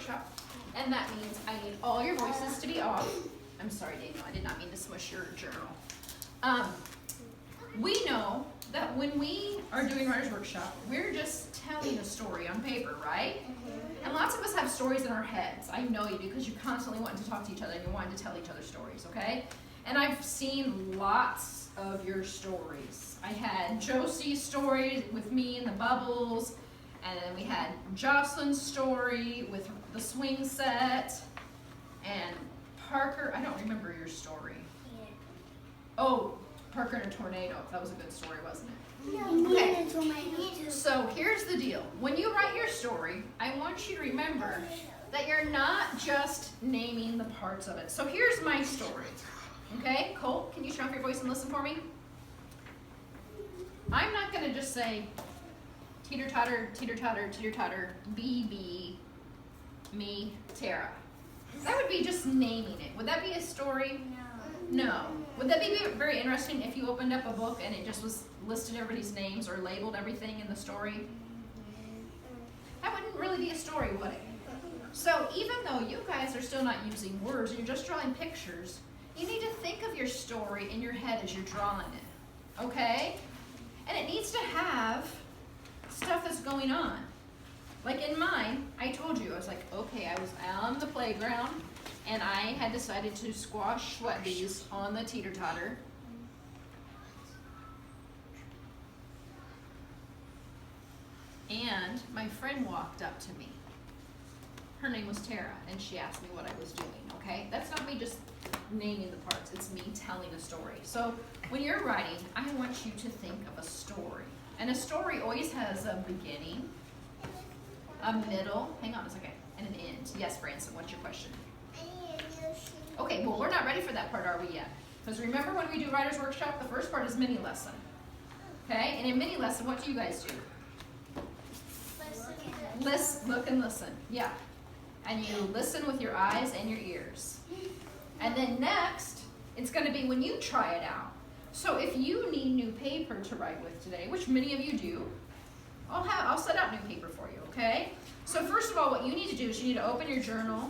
workshop, and that means I need all your voices to be off. I'm sorry, Daniel, I did not mean to smush your journal. We know that when we are doing writer's workshop, we're just telling a story on paper, right? And lots of us have stories in our heads. I know you do, because you constantly want to talk to each other and you want to tell each other stories, okay? And I've seen lots of your stories. I had Josie's story with me and the bubbles, and then we had Jocelyn's story with the swing set, and Parker, I don't remember your story. Yeah. Oh, Parker and a tornado. That was a good story, wasn't it? No, Okay. it's on my hand. So here's the deal. When you write your story, I want you to remember that you're not just naming the parts of it. So here's my story. Okay, Colt, can you turn off your voice and listen for me? I'm not going to just say teeter-totter, teeter-totter, teeter-totter, BB, me, Tara. That would be just naming it. Would that be a story? No. Would that be very interesting if you opened up a book and it just was listed everybody's names or labeled everything in the story? That wouldn't really be a story, would it? So even though you guys are still not using words and you're just drawing pictures, you need to think of your story in your head as you're drawing it, okay? And it needs to have stuff that's going on. Like in mine, I told you, I was like, okay, I was on the playground and I had decided to squash sweat bees on the teeter-totter. And my friend walked up to me. Her name was Tara, and she asked me what I was doing, okay? That's not me just naming the parts, it's me telling a story. So when you're writing, I want you to think of a story. And a story always has a beginning, a middle, hang on a second, and an end. Yes, Branson, what's your question? Okay, well, we're not ready for that part, are we yet? Because remember when we do writer's workshop, the first part is mini lesson. Okay, and in mini lesson, what do you guys do? Listen, look and listen, yeah. And you listen with your eyes and your ears. And then next, it's going to be when you try it out. So if you need new paper to write with today, which many of you do, I'll set out new paper for you, okay? So first of all, what you need to do is you need to open your journal